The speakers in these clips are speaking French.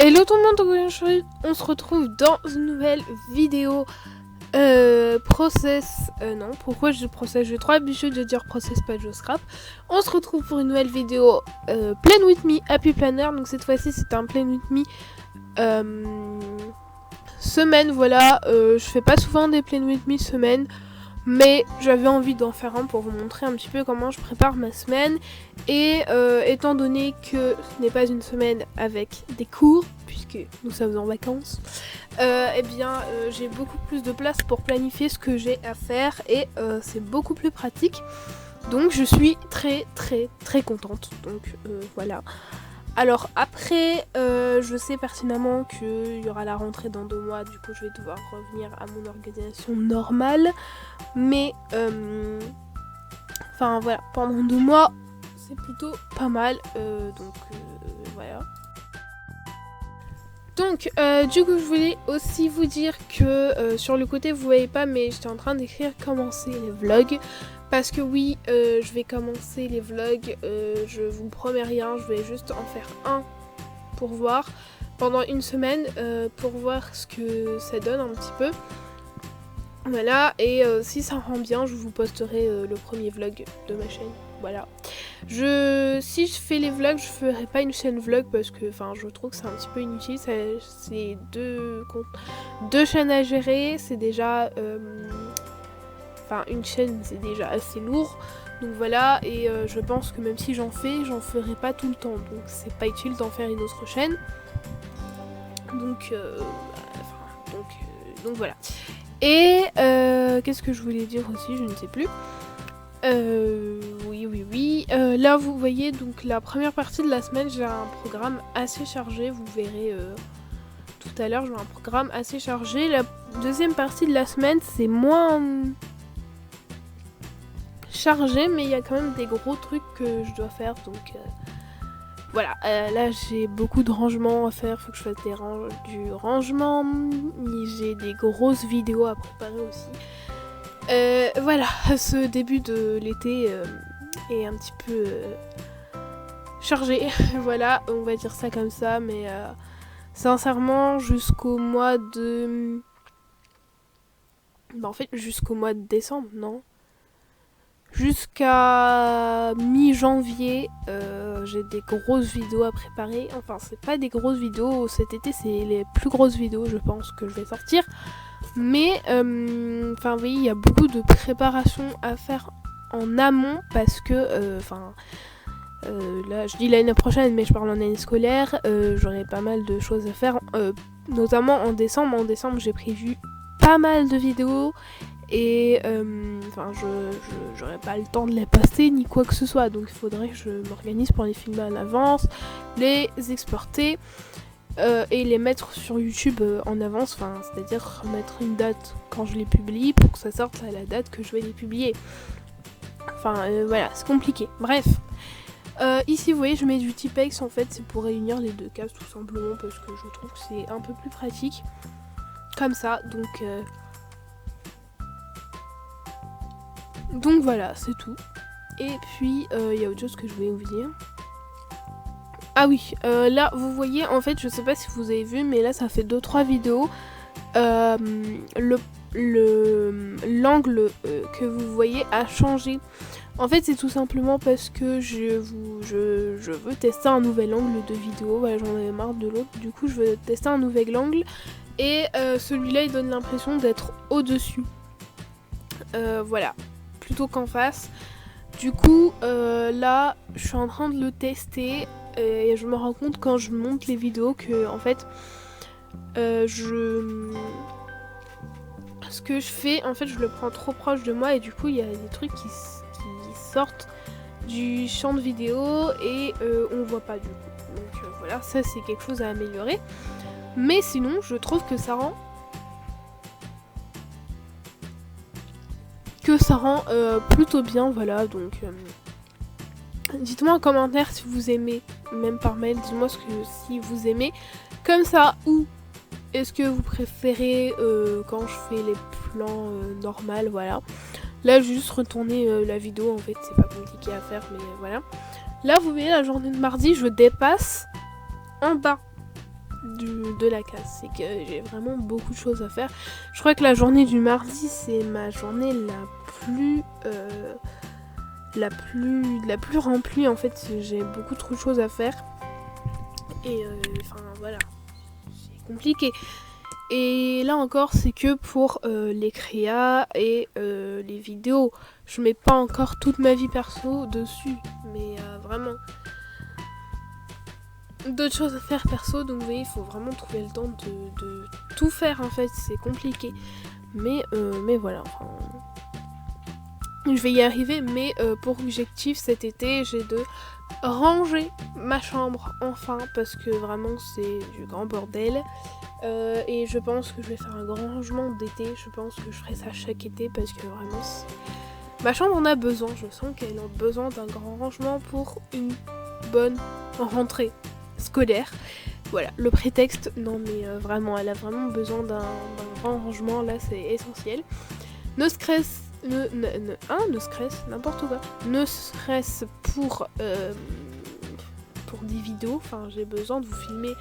Hello tout le monde, on se retrouve dans une nouvelle vidéo process, non, pourquoi je dis process, j'ai trop l'habitude de dire process, pas de scrap. On se retrouve pour une nouvelle vidéo Plan With Me Happy Planner, donc cette fois-ci c'est un Plan With Me semaine, voilà, je fais pas souvent des Plan With Me semaine, mais j'avais envie d'en faire un pour vous montrer un petit peu comment je prépare ma semaine. Et étant donné que ce n'est pas une semaine avec des cours, puisque nous sommes en vacances, j'ai beaucoup plus de place pour planifier ce que j'ai à faire et c'est beaucoup plus pratique. Donc je suis très contente. Donc voilà. Alors après, je sais pertinemment qu'il y aura la rentrée dans 2 mois, du coup je vais devoir revenir à mon organisation normale. Mais, enfin voilà, pendant 2 mois, c'est plutôt pas mal, voilà. Donc, du coup, je voulais aussi vous dire que sur le côté, vous voyez pas, mais j'étais en train d'écrire commencer les vlogs. Parce que oui, je vais commencer les vlogs, je vous promets rien, je vais juste en faire un pour voir pendant une semaine, pour voir ce que ça donne un petit peu. Voilà, et si ça rend bien, je vous posterai le premier vlog de ma chaîne. Voilà. Si je fais les vlogs, je ferai pas une chaîne vlog parce que je trouve que c'est un petit peu inutile. C'est deux chaînes à gérer, c'est déjà... une chaîne, c'est déjà assez lourd. Donc voilà, et je pense que même si j'en ferai pas tout le temps. Donc c'est pas utile d'en faire une autre chaîne. Donc voilà. Et qu'est-ce que je voulais dire aussi, je ne sais plus. Oui. Là vous voyez, donc la première partie de la semaine, j'ai un programme assez chargé. Vous verrez tout à l'heure, j'ai un programme assez chargé. La deuxième partie de la semaine, c'est moins chargé, mais il y a quand même des gros trucs que je dois faire. Donc voilà, là j'ai beaucoup de rangements à faire, faut que je fasse du rangement, j'ai des grosses vidéos à préparer aussi. Voilà, ce début de l'été est un petit peu chargé, voilà, on va dire ça comme ça, mais sincèrement jusqu'au mois de... jusqu'au mois de décembre, non ? Jusqu'à mi-janvier, j'ai des grosses vidéos à préparer. Enfin, c'est pas des grosses vidéos cet été, c'est les plus grosses vidéos, je pense, que je vais sortir. Mais, oui, il y a beaucoup de préparation à faire en amont parce que, là, je dis l'année prochaine, mais je parle en année scolaire, j'aurai pas mal de choses à faire, notamment en décembre. En décembre, j'ai prévu pas mal de vidéos. Et j'aurais pas le temps de les poster ni quoi que ce soit, donc il faudrait que je m'organise pour les filmer à l'avance, les exporter et les mettre sur YouTube en avance, c'est-à-dire mettre une date quand je les publie pour que ça sorte à la date que je vais les publier. Voilà, c'est compliqué. Bref, ici vous voyez, je mets du Tipex, en fait c'est pour réunir les 2 cases tout simplement parce que je trouve que c'est un peu plus pratique comme ça, donc voilà, c'est tout. Et puis, il y a autre chose que je voulais vous dire. Ah oui, là, vous voyez, en fait, je sais pas si vous avez vu, mais là, ça fait 2-3 vidéos. L'angle que vous voyez a changé. En fait, c'est tout simplement parce que je veux tester un nouvel angle de vidéo. Voilà, j'en avais marre de l'autre. Du coup, je veux tester un nouvel angle. Et celui-là, il donne l'impression d'être au-dessus. Voilà. Plutôt qu'en face. Du coup, là, je suis en train de le tester et je me rends compte quand je monte les vidéos que, en fait, ce que je fais, en fait, je le prends trop proche de moi et du coup, il y a des trucs qui sortent du champ de vidéo et on voit pas du coup. Donc voilà, ça c'est quelque chose à améliorer. Mais sinon, je trouve que ça rend plutôt bien, voilà, donc dites-moi en commentaire si vous aimez, même par mail, dites-moi si vous aimez comme ça, ou est-ce que vous préférez quand je fais les plans normales, voilà. Là, j'ai juste retourné la vidéo, en fait, c'est pas compliqué à faire, mais voilà. Là, vous voyez, la journée de mardi, je dépasse en bas. de la case, c'est que j'ai vraiment beaucoup de choses à faire. Je crois que la journée du mardi, c'est ma journée la plus remplie en fait. J'ai beaucoup trop de choses à faire et enfin voilà, c'est compliqué. Et là encore, c'est que pour les créas et les vidéos. Je mets pas encore toute ma vie perso dessus, mais vraiment d'autres choses à faire perso. Donc vous voyez, il faut vraiment trouver le temps de tout faire en fait. C'est compliqué, mais voilà. Enfin, je vais y arriver, mais pour objectif cet été, j'ai de ranger ma chambre enfin, parce que vraiment c'est du grand bordel. Et je pense que je vais faire un grand rangement d'été. Je pense que je ferai ça chaque été parce que vraiment ma chambre en a besoin. Je sens qu'elle a besoin d'un grand rangement pour une bonne rentrée scolaire. Voilà, le prétexte, non mais vraiment, elle a vraiment besoin d'un grand rangement. Là, c'est essentiel. Ne stress, ne stress, n'importe quoi. Ne stress pour des vidéos. Enfin, j'ai besoin de vous filmer.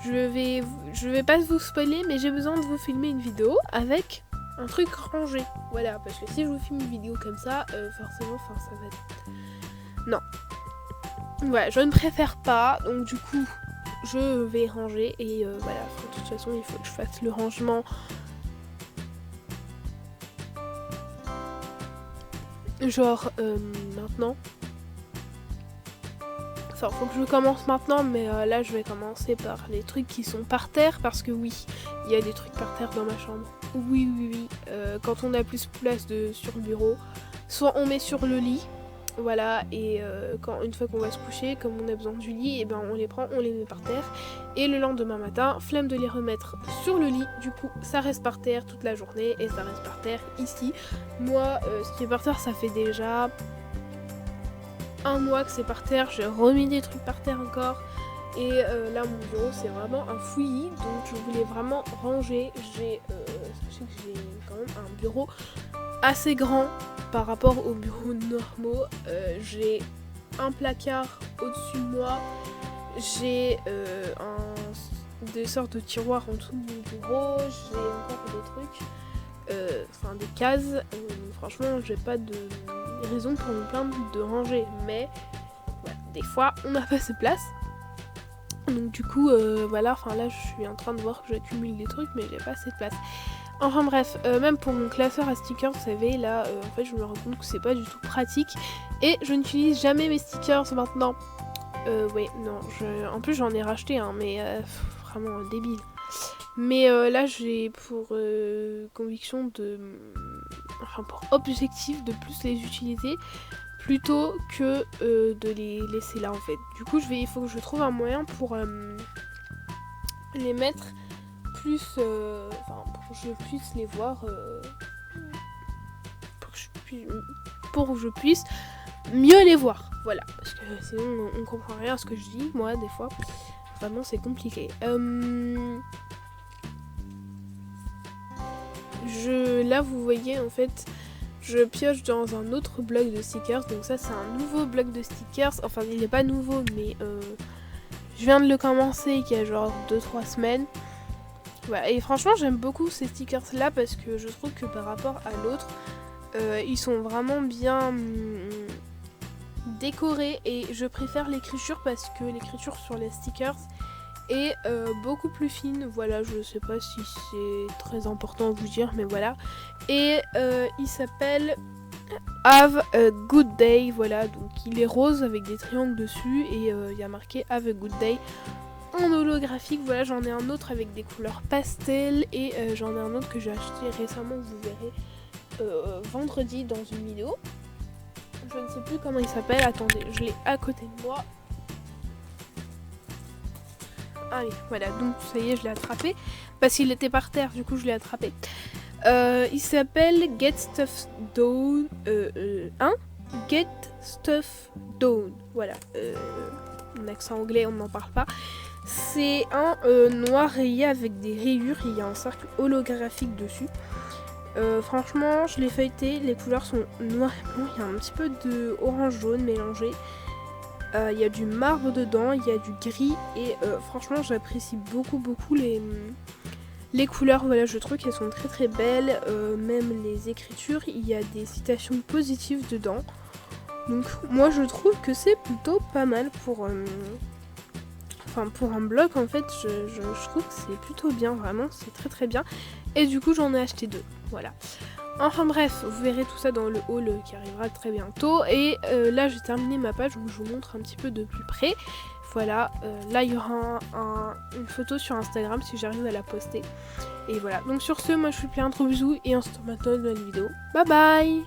Je vais pas vous spoiler, mais j'ai besoin de vous filmer une vidéo avec un truc rangé. Voilà, parce que si je vous filme une vidéo comme ça, forcément, enfin, ça va être... Non. Voilà, je ne préfère pas, donc du coup, je vais ranger et voilà, de toute façon, il faut que je fasse le rangement. Genre, maintenant. Enfin, faut que je commence maintenant, mais là, je vais commencer par les trucs qui sont par terre, parce que oui, il y a des trucs par terre dans ma chambre. Oui. Quand on a plus de place sur le bureau, soit on met sur le lit, voilà, et une fois qu'on va se coucher, comme on a besoin du lit, et ben on les prend, on les met par terre, et le lendemain matin, flemme de les remettre sur le lit, du coup ça reste par terre toute la journée, et ça reste par terre ici. Moi, ce qui est par terre, ça fait déjà un mois que c'est par terre, j'ai remis des trucs par terre encore, et là mon bureau c'est vraiment un fouillis, donc je voulais vraiment ranger. Sachez que j'ai quand même un bureau assez grand par rapport aux bureaux normaux. J'ai un placard au-dessus de moi, j'ai des sortes de tiroirs en dessous de mon bureau, j'ai encore des trucs, des cases. Franchement, j'ai pas de raison pour me plaindre de ranger, mais voilà, des fois on n'a pas assez de place. Donc du coup, voilà, enfin là je suis en train de voir que j'accumule des trucs, mais j'ai pas assez de place. Enfin bref, même pour mon classeur à stickers, vous savez, là, en fait, je me rends compte que c'est pas du tout pratique. Et je n'utilise jamais mes stickers maintenant. Ouais, non, en plus j'en ai racheté, hein, mais vraiment débile. Mais là, j'ai pour conviction pour objectif de plus les utiliser plutôt que de les laisser là, en fait. Du coup, il faut que je trouve un moyen pour les mettre plus, pour que je puisse les voir, pour que je puisse mieux les voir, voilà, parce que sinon on comprend rien à ce que je dis, moi, des fois, vraiment c'est compliqué. Là, vous voyez, en fait, je pioche dans un autre bloc de stickers, donc ça c'est un nouveau bloc de stickers, enfin il n'est pas nouveau, mais je viens de le commencer il y a genre 2-3 semaines. Voilà, et franchement j'aime beaucoup ces stickers là parce que je trouve que par rapport à l'autre, ils sont vraiment bien décorés, et je préfère l'écriture parce que l'écriture sur les stickers est beaucoup plus fine. Voilà, je sais pas si c'est très important à vous dire, mais voilà. Et il s'appelle Have a Good Day, voilà, donc il est rose avec des triangles dessus et il y a marqué Have a Good Day en holographique. Voilà, j'en ai un autre avec des couleurs pastel et j'en ai un autre que j'ai acheté récemment, vous verrez vendredi dans une vidéo. Je ne sais plus comment il s'appelle, attendez, je l'ai à côté de moi. Allez, voilà, donc ça y est, je l'ai attrapé parce qu'il était par terre, du coup je l'ai attrapé. Il s'appelle Get Stuff Done. Get Stuff Done. Voilà. Mon accent anglais, on n'en parle pas. C'est un noir rayé avec des rayures. Il y a un cercle holographique dessus. Franchement, je l'ai feuilleté. Les couleurs sont noir et blanc. Il y a un petit peu de orange jaune mélangé. Il y a du marbre dedans, il y a du gris et franchement j'apprécie beaucoup les couleurs. Voilà, je trouve qu'elles sont très très belles, même les écritures, il y a des citations positives dedans. Donc moi je trouve que c'est plutôt pas mal pour un bloc en fait, je trouve que c'est plutôt bien, vraiment, c'est très très bien. Et du coup j'en ai acheté 2, voilà. Enfin bref, vous verrez tout ça dans le haul qui arrivera très bientôt. Et là j'ai terminé ma page, donc je vous montre un petit peu de plus près. Voilà, là il y aura une photo sur Instagram si j'arrive à la poster. Et voilà, donc sur ce, moi je vous fais un gros bisou et on se retrouve maintenant dans une vidéo. Bye bye!